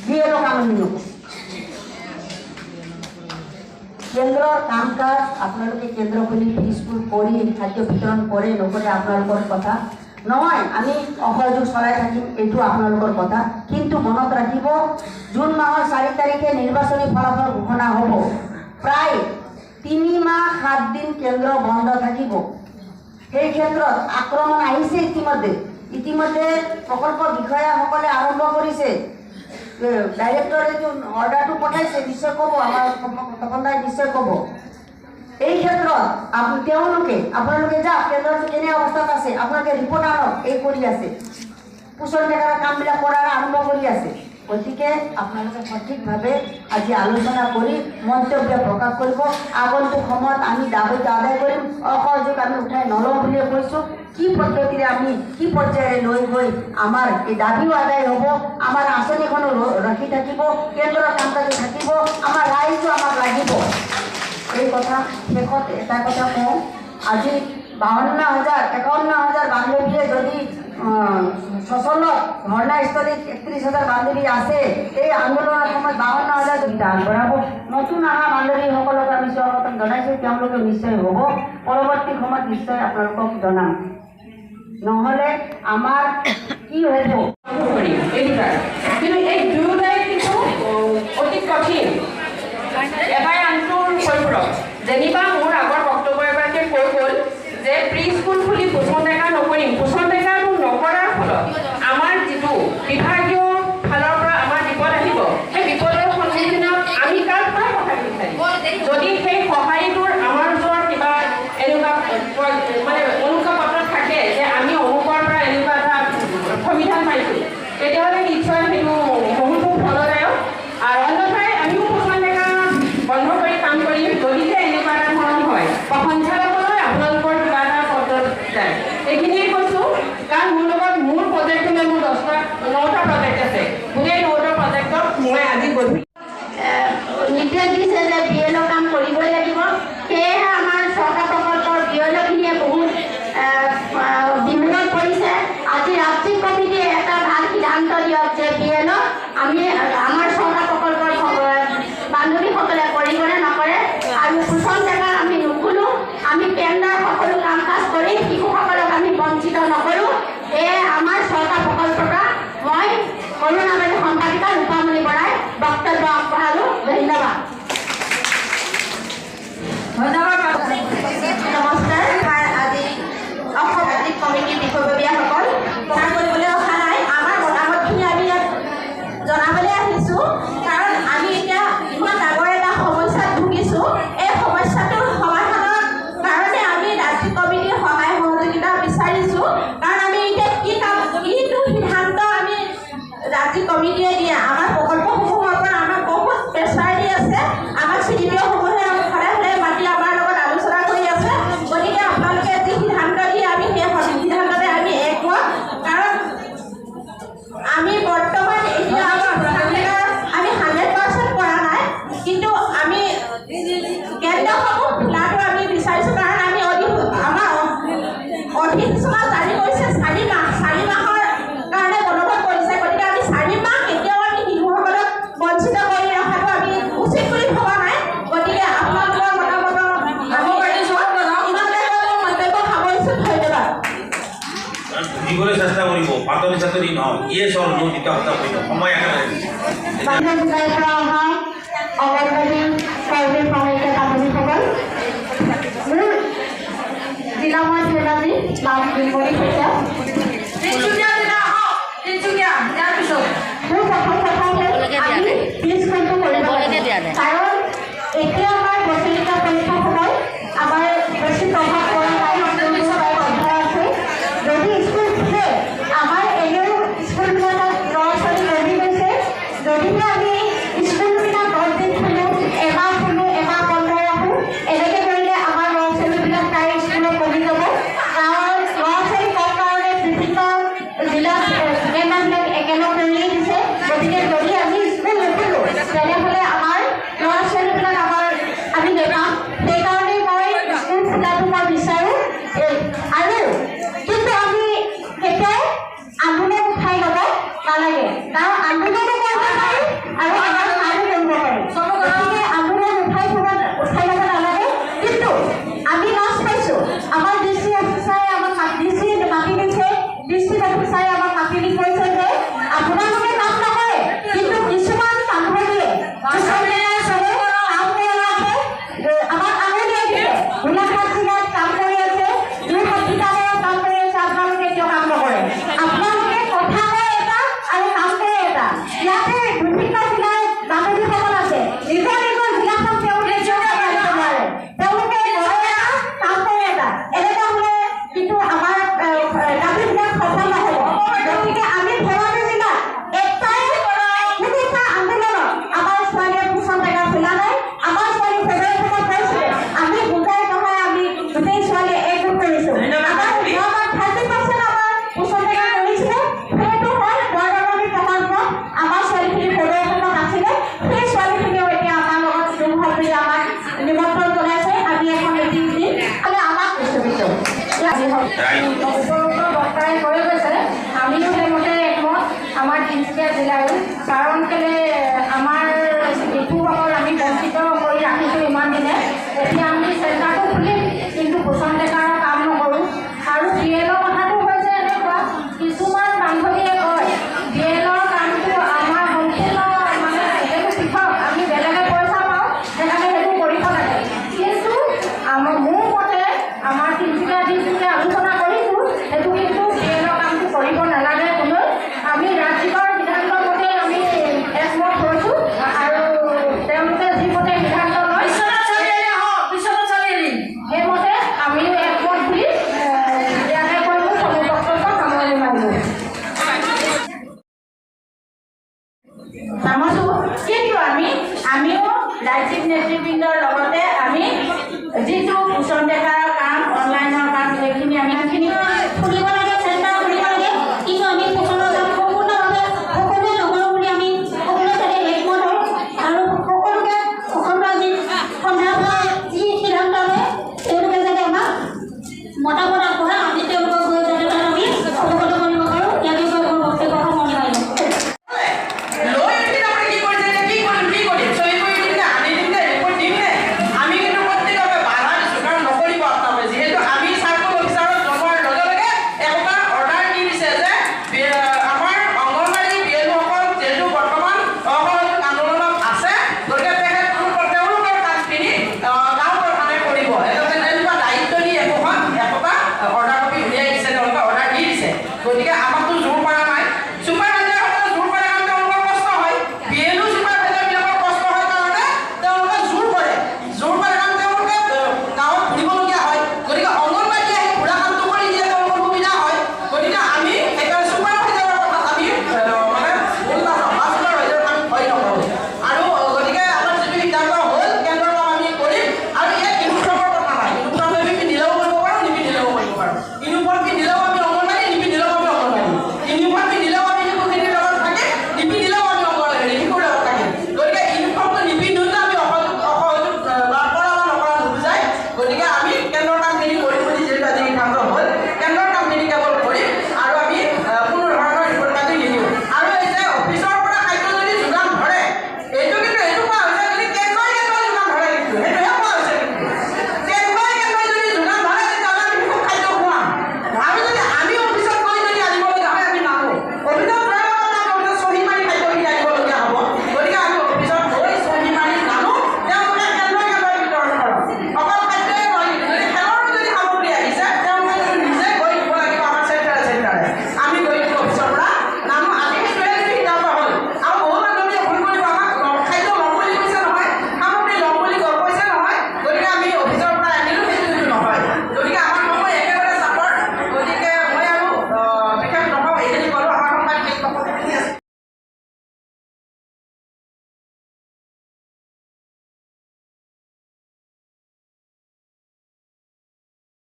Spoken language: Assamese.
বিএলও কাম আমি নকৰোঁ। কেন্দ্ৰৰ কাম কাজ আপোনালোকে কেন্দ্ৰ খুলি স্কুল কৰি খাদ্য বিতৰণ কৰে নকৰে আপোনালোকৰ কথা নহয়, আমি অসহযোগ চলাই থাকিম, এইটো আপোনালোকৰ কথা। কিন্তু মনত ৰাখিব, জুন মাহৰ 4 তাৰিখে নিৰ্বাচনী ফলাফল ঘোষণা হ'ব। প্ৰায় 3 মাহ 7 দিন কেন্দ্ৰ বন্ধ থাকিব। সেই ক্ষেত্ৰত আক্ৰমণ আহিছে ইতিমধ্যে প্ৰকল্প বিষয়াসকলে আৰম্ভ কৰিছে। ডাইৰেক্টৰে অৰ্ডাৰটো পঠাইছে, নিশ্চয় ক'ব, আমাৰ তপন দাই নিশ্চয় ক'ব। এই ক্ষেত্ৰত আপোনালোকে যাওক, কেন্দ্ৰত কেনে অৱস্থাত আছে আপোনালোকে ৰিপৰ্ট আনক, এই কৰি আছে পোষণ মেলাৰ কামবিলাক কৰাৰ আৰম্ভ কৰি আছে। গতিকে আপোনালোকে সঠিকভাৱে আজি আলোচনা কৰি মন্তব্য প্ৰকাশ কৰিব। আগন্তুক সময়ত আমি দাবীটো আদায় কৰিম। অসহযোগ আমি উঠাই নলওঁ বুলিয়ে কৈছোঁ। কি পদ্ধতিৰে আমি কি পৰ্যায়েৰে লৈ গৈ আমাৰ এই দাবীও আদায় হ'ব, আমাৰ আঁচনিখনো ৰাখি থাকিব, কেন্দ্ৰৰ কাম কাজো থাকিব, আমাৰ ৰাইজো আমাক লাগিব। এই কথা শেষত এটা কথা কওঁ, আজি 52,000 বান্ধৱীয়ে যদি সচলত ধৰ্ণাস্থলীত 31,000 বান্ধৱী আছে, এই আন্দোলনৰ সময়ত 52,000 যদি আগবঢ়াব, নতুন অহা বান্ধৱীসকলক আমি স্বাগতম জনাইছোঁ। তেওঁলোকে নিশ্চয় হ'ব, পৰৱৰ্তী সময়ত নিশ্চয় আপোনালোকক জনাম। নহ'লে আমাৰ কি হ'ব কিন্তু এই দুয়োটাই কিন্তু অতি কঠিন। এবাৰ আনটোৰ পৰিপূৰক। যেনিবা মোৰ আগৰ বক্তব্য এগৰাকীয়ে কৈ গ'ল যে প্ৰি স্কুল খুলি পোষণ ডেকা নকৰিম। পোষণ ডেকাটো নকৰাৰ ফলত আমাৰ যিটো বিভাগীয় ফালৰ পৰা আমাৰ বিপদ আহিব, সেই বিপদৰ সন্মুখীনত আমি কাৰ পৰা সহায় বিচাৰিম? যদি সেই সহায়টোৰ আমাৰ ওচৰত কিবা এনেকুৱা মানে অনুজ্ঞাপত্ৰ থাকে যে আমি অমুকৰ পৰা এনেকুৱা এটা সংবিধান পাইছোঁ, তেতিয়াহ'লে নিশ্চয় সেইটো বহুতো ফলদায়ক। আৰু অন্যথাই আমিও পোষণ ডেকা বন্ধ কৰি কাম কৰিম যদিহে এনেকুৱা এটা ধৰণৰ হয় বা সঞ্চালকলৈ আপোনালোকৰ কিবা এটা পত্ৰ যায়। এইখিনিয়ে কৈছোঁ, কাৰণ মোৰ লগত মোৰ প্ৰজেক্টখনে মোৰ 9টা প্ৰজেক্ট আছে। গোটেই 9টা প্ৰজেক্টত মই আজি গধূলি নিৰ্দেশ দিছে যে বিএলও কাম কৰিবই লাগিব। সেয়েহে আমাৰ চৰকাৰ প্ৰকল্পৰ বিএলওখিনিয়ে বহুত বিমোদত পৰিছে। আজি ৰাজ্যিক কমিটিয়ে এটা ভাল সিদ্ধান্ত দিয়ক যে বিএলও আমি আমাৰ চৰকাৰ প্ৰকল্পৰ বান্ধৱীসকলে কৰিবনে নকৰে, আৰু পোষণ ডেকা আমি নুখোলোঁ। আমি কেন্দ্ৰৰ সকলো কাম কাজ কৰি শিশুসকলক আমি বঞ্চিত নকৰোঁ। এয়ে আমাৰ চৰকাৰ প্ৰকল্পৰ পৰা মই কৰুণাবাৰী সম্পাদিকা ৰূপামণি বৰাই বক্তব্য আগবঢ়ালোঁ। ধন্যবাদ। নমস্কাৰ। আজি অসম ৰাজ্যিক কমিটিৰ বিষয়ববীয়াসকল প্ৰচাৰ কৰিবলৈ অহা নাই, আমাৰ মতামতখিনি আমি ইয়াত জনাবলৈ আহিছোঁ। কাৰণ আমি এতিয়া ইমান ডাঙৰ এটা সমস্যাত ভুগিছোঁ। এই সমস্যাটোৰ সমাধানৰ কাৰণে আমি ৰাজ্যিক কমিটিৰ সহায় সহযোগিতা বিচাৰিছোঁ। কাৰণ আমি এতিয়া কিটো সিদ্ধান্ত আমি ৰাজ্যিক কমিটিয়ে দিয়ে, আমাৰ প্ৰকল্পসমূহৰ পৰা আমাক বহুত প্ৰেছাৰ দি আছে। আমাক চিডিপিঅ'সমূহে সদায় মাতি আমাৰ লগত আলোচনা কৰি আছে। গতিকে আপোনালোকে যি সিদ্ধান্ত দিয়ে আমি সেই সিদ্ধান্ততে আমি একমত। কাৰণ আমি বৰ্তমান এতিয়া আমি 100% কৰা নাই, কিন্তু আমি কেন্দ্ৰসমূহ খোলাটো আমি বিচাৰিছোঁ। কাৰণ আমি আমাৰ অধিসূচনা জাৰি কৰিছে 4 মাহৰ কাৰণে বলবৎ কৰিছে। গতিকে আমি 4 মাহ কেতিয়াও আমি শিশুসকলক বঞ্চিত কৰি ৰখাটো আমি উচিত বুলি ভবা নাই। গতিকে আপোনালোকৰ মতামত মন্তব্য সামৰিছোঁ। ধন্যবাদ। বুজিবলৈ চেষ্টা কৰিব, পাতল চাতৰি নহয়, ইয়েছ অৰ নো দুটা কথা কৰিব, সময় একেবাৰে বান্ধৱীৰ পৰা অহা অংগনবাড়ী কৰ্মী সহায়িকা বান্ধৱীসকল, মোৰ জিলা মই ধেমাজি নাম বিমণি শইকীয়া। মোৰ প্ৰথম কথা হ'ল আমি স্কুলটো কৰিব লাগে। কাৰণ এতিয়া আমাৰ বছৰেকীয়া পৰীক্ষাৰ সময়, আমাৰ বেছি প্ৰভাৱ পৰা নাই, অধ্যয়ন আছে। যদি স্কুল খোলে, আমাৰ এনেও স্কুলবিলাকত ল'ৰা ছোৱালী কমি গৈছে। যদিহে আমি স্কুলবিলাক 10 দিন খোলোঁ, এমাহ খোলোঁ, এমাহ বন্ধ ৰাখোঁ, এনেকৈ কৰিলে আমাৰ ল'ৰা ছোৱালীবিলাক প্ৰায় স্কুলত কমি যাব। কাৰণ ল'ৰা ছোৱালী কম কাৰণে বিভিন্ন আমাৰ তিনিচুকীয়া জিলাৰ কাৰণ কেলে আমাৰ শিশুসকল আমি বঞ্চিত কৰি ৰাখিছোঁ ইমান দিনে এতিয়া আমি চেণ্টাৰটো খুলিম কিন্তু পোষণ ডেকাৰ কাম নকৰোঁ আৰু বিএলৰ কথাটো হৈছে এনেকুৱা কিছুমান বান্ধৱীয়ে কয় বিএলৰ কামটো আমাৰ সম্পূৰ্ণ মানে সেইটো পৃথক আমি বেলেগে পইচা পাওঁ সেইকাৰণে সেইটো কৰিব লাগে কিন্তু মোৰ মতে আমাৰ তিনিচুকীয়া ডিষ্ট্ৰিক্টে আলোচনা কৰিছোঁ সেইটো কিন্তু বিএলৰ কামটো কৰিব নালাগে কোনো আমি ৰাজ্যিকৰ সিদ্ধান্তৰ মতে আমি একমত হৈছোঁ আৰু তেওঁলোকে যিমতে সিদ্ধান্ত লয় সেইমতে আমি একমত বুলি ইয়াতে কৈ মোৰ চমু বক্তব্য সামৰণি মাৰিলোঁ নামছো কিন্তু আমিও ৰাজ্যিক নেতৃবৃন্দৰ লগতে আমি যিটো পোষণ ডেকাৰ কাম অনলাইনৰ কাম সেইখিনি আমি সেইখিনি খুলিব লাগে চেণ্টাৰ খুলিব লাগে কিন্তু আমি পোষণৰ কাম সম্পূৰ্ণভাৱে সকলোৱে নকৰোঁ বুলি আমি সকলোৱে তাতে একমত হওঁ আৰু সকলোকে পোষণৰ যি সন্ধানৰ যি সিদ্ধান্ত লয় তেওঁলোকে যাতে আমাক মতামত আগবঢ়ায় আমি তেওঁলোকক গৈ যাতে তাত আমি অৱগত কৰিব পাৰোঁ ইয়াকে কৈ মোৰ বক্তব্য সামৰণি মাৰিলোঁ লৈ উঠি তাৰমানে কি কৰিছে এতিয়া কি কৰিম চহী কৰি দিম নে আনি দিম নে ৰিপৰ্ট দিম নে আমি কিন্তু প্ৰত্যেকভাৱে বাধা দিছোঁ কাৰণ নকৰিব আপোনালোকে যিহেতু আমি চাৰ্কল অফিচাৰত জনোৱাৰ লগে লগে এটা অৰ্ডাৰ দি দিছে যে আমাৰ অংগনবাড়ী বিএলঅ'সকল যিহেতু বৰ্তমান অসহযোগ আন্দোলনত আছে গতিকে তেওঁলোকৰ কামখিনি গাঁও প্ৰধানে কৰিব তেনেকুৱা দায়িত্ব দি একোখন অৰ্ডাৰ কপি উলিয়াই দিছে তেওঁলোকে অৰ্ডাৰ দি দিছে গতিকে আমাক